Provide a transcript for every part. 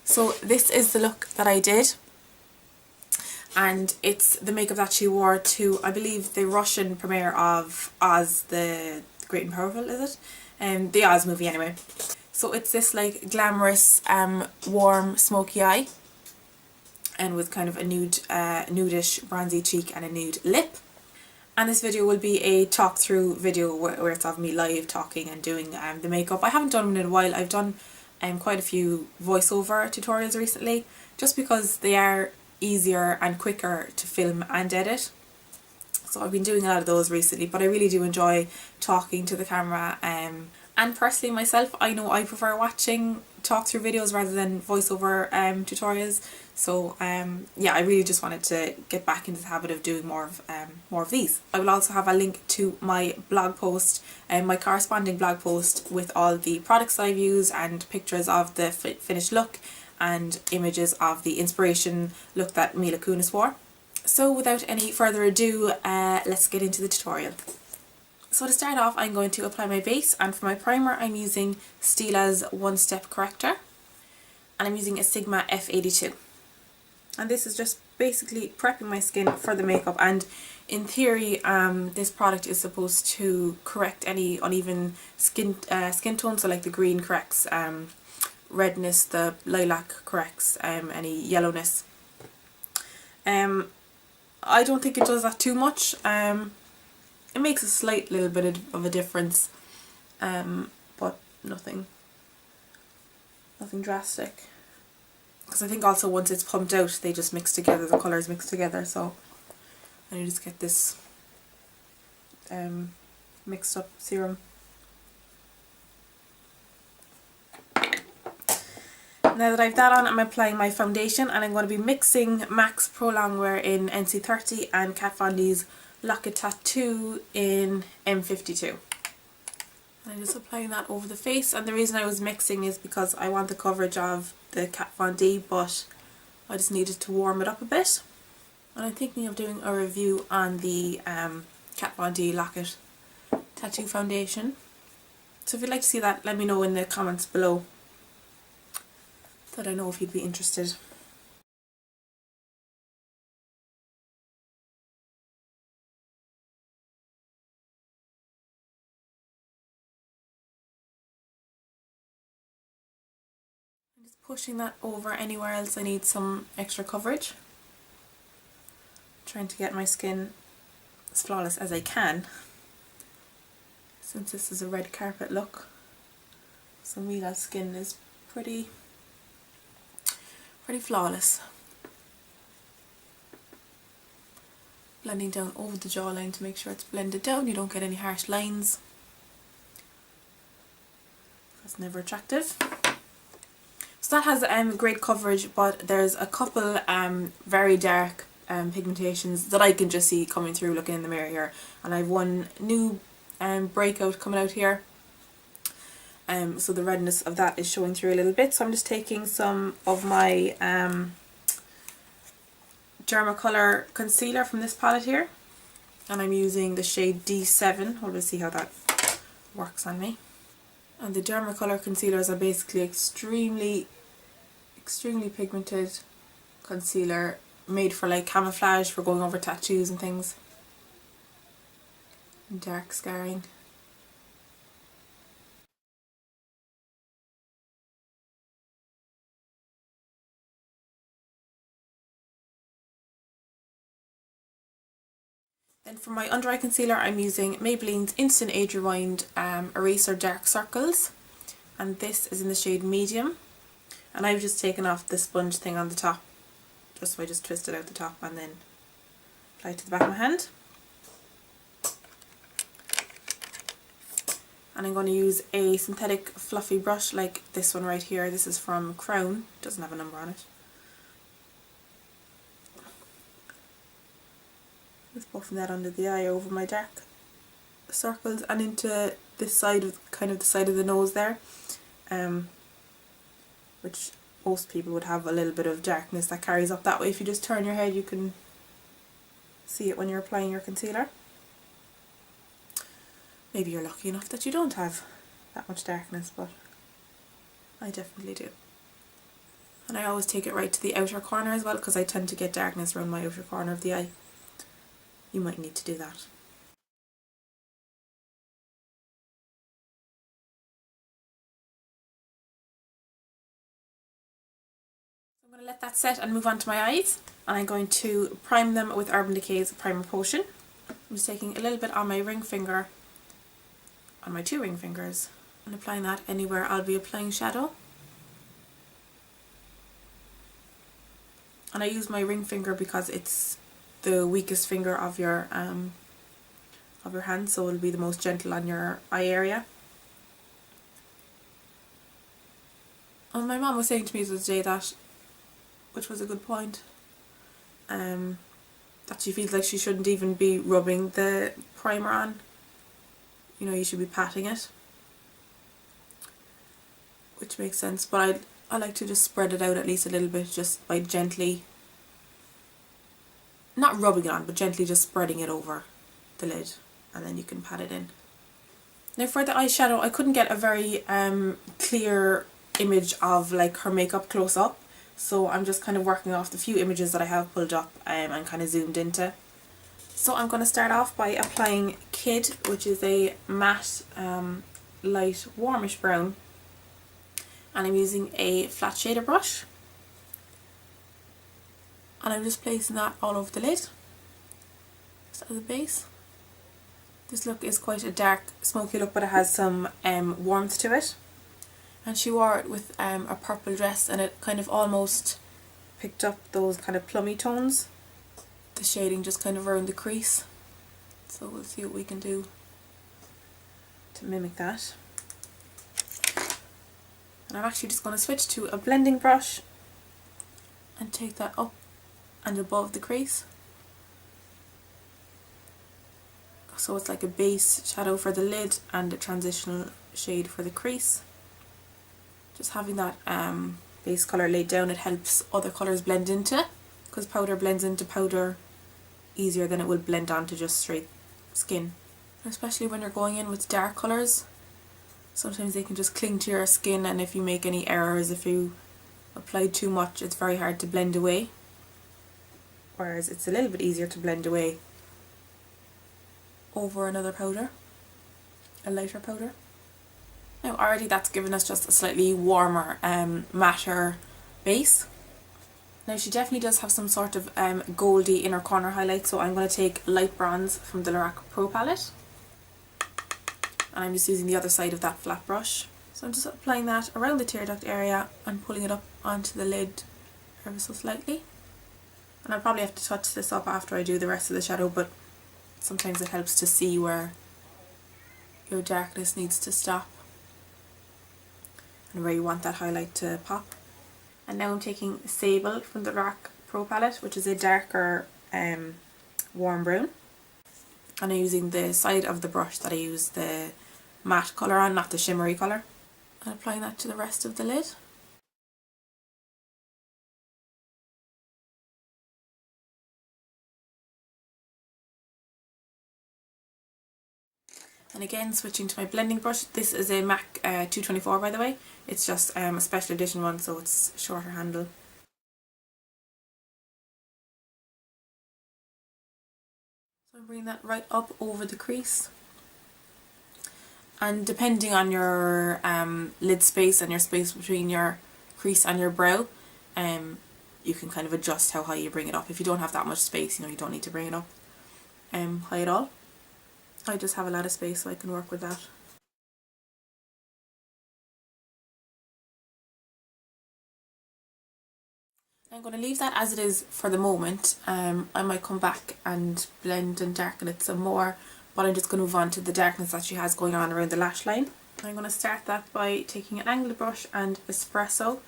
So this is the look that I did, and it's the makeup that she wore to, I believe, the Russian premiere of Oz the Great and Powerful, is it? The Oz movie anyway. So it's this like glamorous warm smoky eye, and with kind of a nudish bronzy cheek and a nude lip. And this video will be a talk through video where it's of me live talking and doing the makeup. I haven't done one in a while. I've done quite a few voiceover tutorials recently, just because they are easier and quicker to film and edit. So I've been doing a lot of those recently, but I really do enjoy talking to the camera. And personally myself, I know I prefer watching talk through videos rather than voiceover tutorials. So yeah, I really just wanted to get back into the habit of doing more of these. I will also have a link to my blog post and my corresponding blog post with all the products I've used and pictures of the finished look and images of the inspiration look that Mila Kunis wore. So without any further ado, let's get into the tutorial. So to start off, I'm going to apply my base, and for my primer I'm using Stila's One Step Corrector, and I'm using a Sigma F82. And this is just basically prepping my skin for the makeup, and in theory this product is supposed to correct any uneven skin tone, so like the green corrects redness, the lilac corrects any yellowness. I don't think it does that too much. It makes a slight little bit of a difference, but nothing drastic. Because I think also once it's pumped out, they just mix together, the colours mix together, so I need to just get this mixed up serum. Now that I've that on, I'm applying my foundation, and I'm going to be mixing MAC's Pro Longwear in NC30 and Kat Von D's Lock It Tattoo in M52. And I'm just applying that over the face, and the reason I was mixing is because I want the coverage of the Kat Von D, but I just needed to warm it up a bit. And I'm thinking of doing a review on the Kat Von D Lock It Tattoo foundation. So if you'd like to see that, let me know in the comments below, that I know if you'd be interested. I'm just pushing that over anywhere else I need some extra coverage. Trying to get my skin as flawless as I can, since this is a red carpet look. So Mila's skin is pretty flawless. Blending down over the jawline to make sure it's blended down, you don't get any harsh lines. That's never attractive. So that has great coverage, but there's a couple very dark pigmentations that I can just see coming through looking in the mirror here, and I have one new breakout coming out here. So the redness of that is showing through a little bit, so I'm just taking some of my Dermacolor concealer from this palette here, and I'm using the shade D7. Hold on, see how that works on me. And the Dermacolor concealers are basically extremely pigmented concealer, made for like camouflage, for going over tattoos and things, and dark scarring. Then for my under eye concealer, I'm using Maybelline's Instant Age Rewind Eraser Dark Circles, and this is in the shade Medium. And I've just taken off the sponge thing on the top, just so I just twist it out the top and then apply it to the back of my hand. And I'm going to use a synthetic fluffy brush like this one right here. This is from Crown, doesn't have a number on it. Just buffing that under the eye over my dark circles and into this side of, kind of the side of the nose there, which most people would have a little bit of darkness that carries up that way. If you just turn your head, you can see it when you're applying your concealer. Maybe you're lucky enough that you don't have that much darkness, but I definitely do. And I always take it right to the outer corner as well, because I tend to get darkness around my outer corner of the eye. You might need to do that. I'm going to let that set and move on to my eyes, and I'm going to prime them with Urban Decay's Primer Potion. I'm just taking a little bit on my ring finger, on my 2 ring fingers, and applying that anywhere I'll be applying shadow. And I use my ring finger because it's the weakest finger of your hand, so it'll be the most gentle on your eye area. And my mom was saying to me the other day that, which was a good point, that she feels like she shouldn't even be rubbing the primer on. You know, you should be patting it, which makes sense, but I like to just spread it out at least a little bit, just by gently, not rubbing it on, but gently just spreading it over the lid, and then you can pat it in. Now for the eyeshadow, I couldn't get a very clear image of like her makeup close up, so I'm just kind of working off the few images that I have pulled up and kind of zoomed into. So I'm going to start off by applying Kid, which is a matte light warmish brown, and I'm using a flat shader brush, and I'm just placing that all over the lid just as a base. This look is quite a dark smoky look, but it has some warmth to it, and she wore it with a purple dress, and it kind of almost picked up those kind of plummy tones. The shading just kind of around the crease, so we'll see what we can do to mimic that. And I'm actually just going to switch to a blending brush and take that up and above the crease, so it's like a base shadow for the lid and a transitional shade for the crease. Just having that base colour laid down, it helps other colours blend into, because powder blends into powder easier than it will blend onto just straight skin. Especially when you're going in with dark colours, sometimes they can just cling to your skin, and if you make any errors, if you apply too much, it's very hard to blend away. Whereas it's a little bit easier to blend away over another powder, a lighter powder. Now already that's given us just a slightly warmer, matter base. Now she definitely does have some sort of goldy inner corner highlight, so I'm going to take Light Bronze from the Lorac Pro palette, and I'm just using the other side of that flat brush. So I'm just applying that around the tear duct area and pulling it up onto the lid ever so slightly. And I'll probably have to touch this up after I do the rest of the shadow, but sometimes it helps to see where your darkness needs to stop and where you want that highlight to pop. And now I'm taking Sable from the Lorac Pro palette, which is a darker warm brown, and I'm using the side of the brush that I use the matte colour on, not the shimmery colour, and applying that to the rest of the lid. And again, switching to my blending brush. This is a MAC 224, by the way. It's just a special edition one, so it's shorter handle. So I'm bringing that right up over the crease. And depending on your lid space and your space between your crease and your brow, you can kind of adjust how high you bring it up. If you don't have that much space, you don't need to bring it up high at all. I just have a lot of space, so I can work with that. I'm going to leave that as it is for the moment. I might come back and blend and darken it some more, but I'm just going to move on to the darkness that she has going on around the lash line. I'm going to start that by taking an angled brush and Espresso,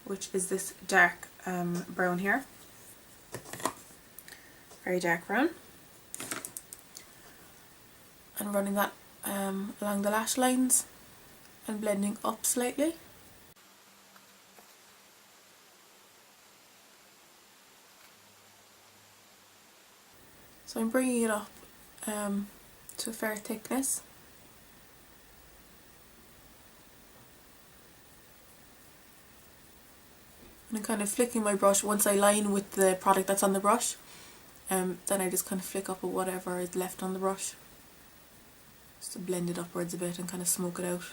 which is this dark brown here. Very dark brown. And running that along the lash lines and blending up slightly. So I'm bringing it up to a fair thickness. And I'm kind of flicking my brush once I line with the product that's on the brush. Then I just kind of flick up with whatever is left on the brush, just to blend it upwards a bit and kind of smoke it out.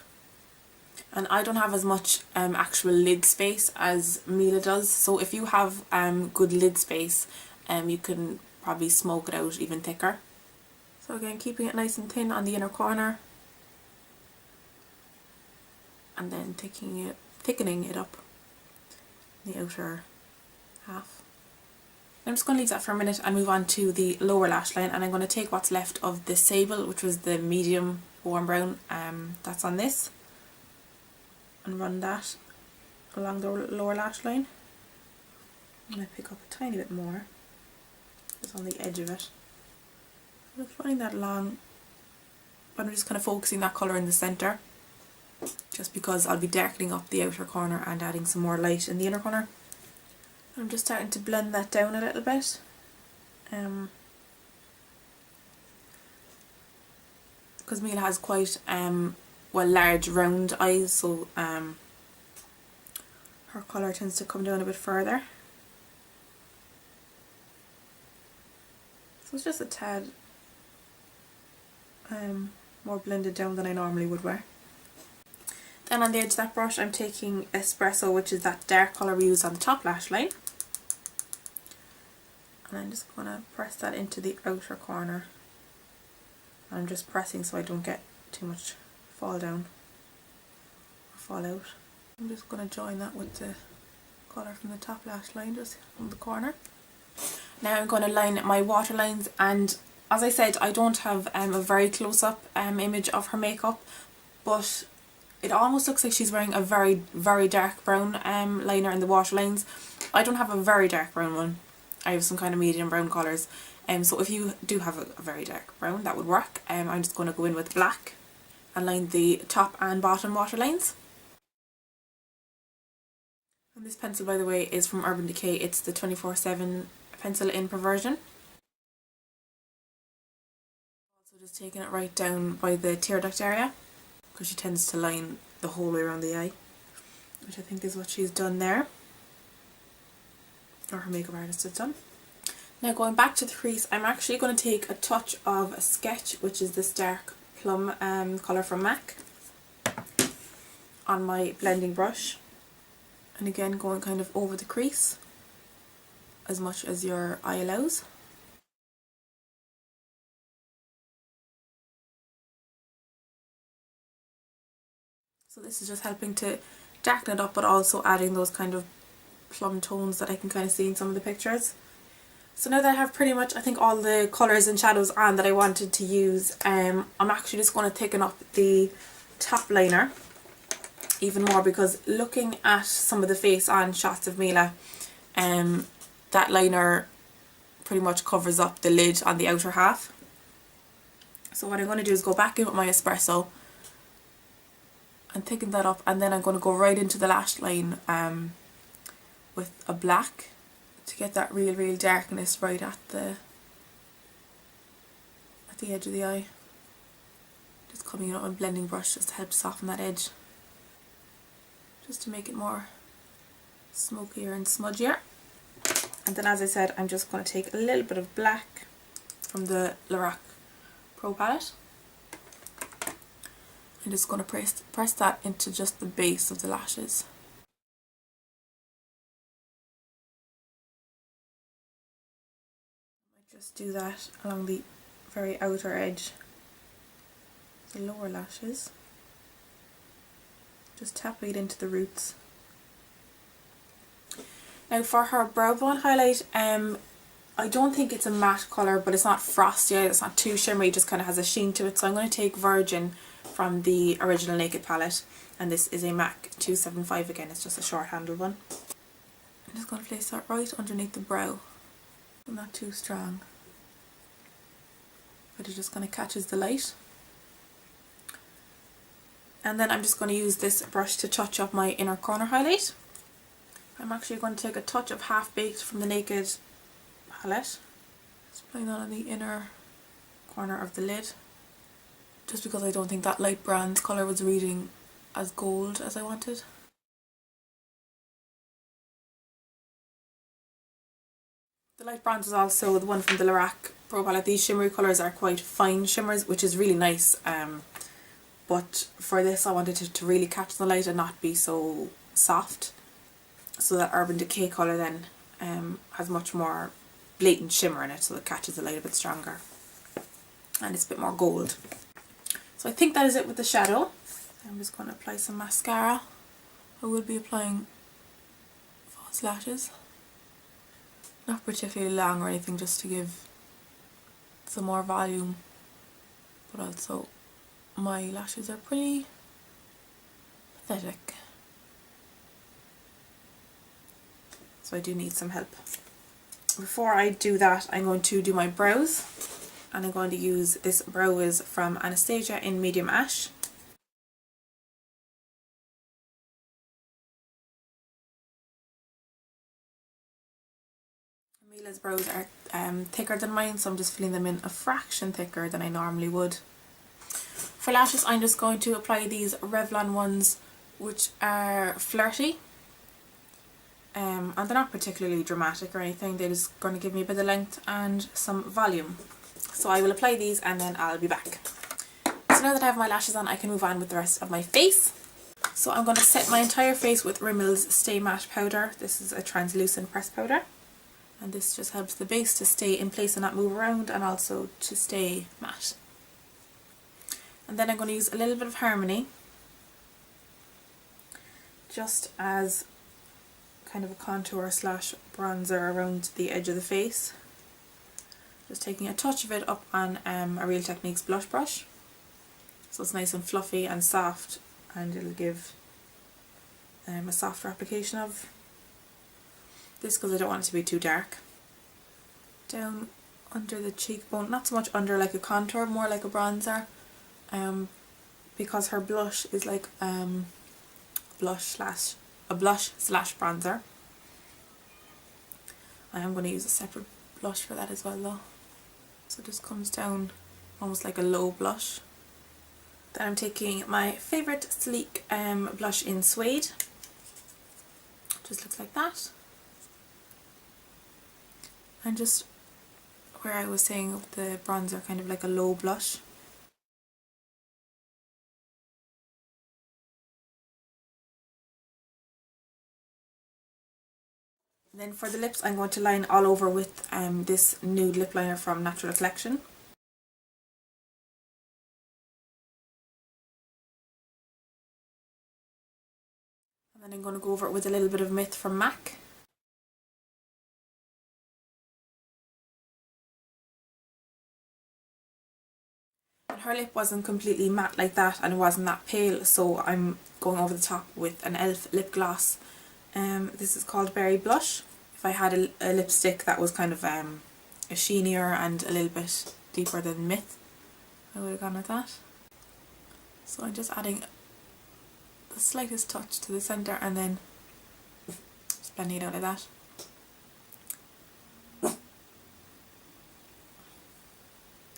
And I don't have as much actual lid space as Mila does, so if you have good lid space, you can probably smoke it out even thicker. So again, keeping it nice and thin on the inner corner, and then thickening it up in the outer half. I'm just going to leave that for a minute and move on to the lower lash line, and I'm going to take what's left of the sable, which was the medium warm brown that's on this, and run that along the lower lash line. I'm going to pick up a tiny bit more just on the edge of it. Just running that along, but I'm just kind of focusing that colour in the centre, just because I'll be darkening up the outer corner and adding some more light in the inner corner. I'm just starting to blend that down a little bit, because Mila has quite large round eyes, so her colour tends to come down a bit further. So it's just a tad more blended down than I normally would wear. Then on the edge of that brush I'm taking Espresso, which is that dark colour we use on the top lash line. And I'm just going to press that into the outer corner. I'm just pressing so I don't get too much fall down or fall out. I'm just going to join that with the colour from the top lash line, just from the corner. Now I'm going to line my waterlines, and as I said, I don't have a very close-up image of her makeup, but it almost looks like she's wearing a very, very dark brown liner in the waterlines. I don't have a very dark brown one. I have some kind of medium brown colours, so if you do have a very dark brown, that would work. I'm just going to go in with black and line the top and bottom waterlines. And this pencil, by the way, is from Urban Decay. It's the 24/7 pencil in version. Also just taking it right down by the tear duct area, because she tends to line the whole way around the eye, which I think is what she's done there, or her makeup artist has done. Now going back to the crease, I'm actually going to take a touch of Sketch, which is this dark plum colour from MAC, on my blending brush, and again going kind of over the crease as much as your eye allows. So this is just helping to darken it up, but also adding those kind of plum tones that I can kind of see in some of the pictures. So now that I have pretty much, I think, all the colours and shadows on that I wanted to use, I'm actually just going to thicken up the top liner even more, because looking at some of the face on shots of Mila, that liner pretty much covers up the lid on the outer half. So what I'm going to do is go back in with my Espresso and thicken that up, and then I'm going to go right into the lash line with a black to get that real darkness right at the edge of the eye. Just coming in with my blending brush just to help soften that edge, just to make it more smokier and smudgier. And then, as I said, I'm just going to take a little bit of black from the Lorac Pro palette. I'm just going to press that into just the base of the lashes. Just do that along the very outer edge, the lower lashes. Just tapping it into the roots. Now for her brow bone highlight, I don't think it's a matte colour, but it's not frosty, it's not too shimmery, it just kind of has a sheen to it. So I'm going to take Virgin from the original Naked palette, and this is a MAC 275 again, it's just a short handled one. I'm just going to place that right underneath the brow. Not too strong, but it just kind of catches the light. And then I'm just going to use this brush to touch up my inner corner highlight. I'm actually going to take a touch of Half Baked from the Naked palette, just applying that on the inner corner of the lid, just because I don't think that light bronze colour was reading as gold as I wanted. light bronze is also the one from the Lorac Pro Palette. These shimmery colours are quite fine shimmers, which is really nice. But for this I wanted it to really catch the light and not be so soft. So that Urban Decay colour then has much more blatant shimmer in it, so it catches the light a bit stronger. And it's a bit more gold. So I think that is it with the shadow. I'm just going to apply some mascara. I will be applying false lashes. Not particularly long or anything, just to give some more volume. But also my lashes are pretty pathetic. So I do need some help. Before I do that, I'm going to do my brows. And I'm going to use this brow wiz from Anastasia in medium ash. Mila's brows are thicker than mine, so I'm just filling them in a fraction thicker than I normally would. For lashes, I'm just going to apply these Revlon ones, which are flirty. And they're not particularly dramatic or anything, they're just going to give me a bit of length and some volume. So I will apply these and then I'll be back. So now that I have my lashes on, I can move on with the rest of my face. So I'm going to set my entire face with Rimmel's Stay Matte powder. This is a translucent pressed powder. And this just helps the base to stay in place and not move around, and also to stay matte. And then I'm going to use a little bit of Harmony, just as kind of a contour slash bronzer around the edge of the face. Just taking a touch of it up on a Real Techniques blush brush. So it's nice and fluffy and soft, and it'll give a softer application of this, because I don't want it to be too dark. Down under the cheekbone, not so much under like a contour, more like a bronzer, because her blush is like a blush slash bronzer. I am going to use a separate blush for that as well though. So it just comes down almost like a low blush. Then I'm taking my favourite sleek blush in Suede. Just looks like that. And just where I was saying with the bronzer, kind of like a low blush. And then for the lips, I'm going to line all over with this nude lip liner from Natural Collection. And then I'm going to go over it with a little bit of Myth from MAC. And her lip wasn't completely matte like that, and it wasn't that pale, so I'm going over the top with an e.l.f. lip gloss. This is called Berry Blush. If I had a lipstick that was kind of a sheenier and a little bit deeper than Myth, I would have gone with that. So I'm just adding the slightest touch to the centre and then just blending it out like that.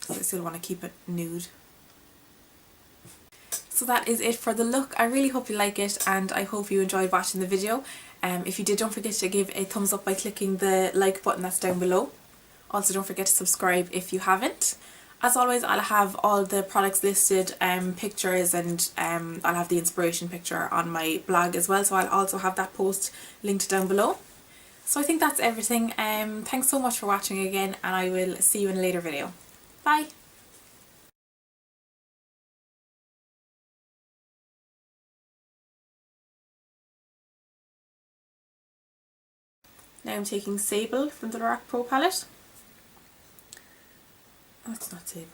So I still want to keep it nude. So that is it for the look. I really hope you like it, and I hope you enjoyed watching the video. If you did, don't forget to give a thumbs up by clicking the like button that's down below. Also, don't forget to subscribe if you haven't. As always, I'll have all the products listed, pictures, and I'll have the inspiration picture on my blog as well, so I'll also have that post linked down below. So I think that's everything. Thanks so much for watching again, and I will see you in a later video. Bye! Now I'm taking Sable from the Lorac Pro palette. Oh, it's not Sable.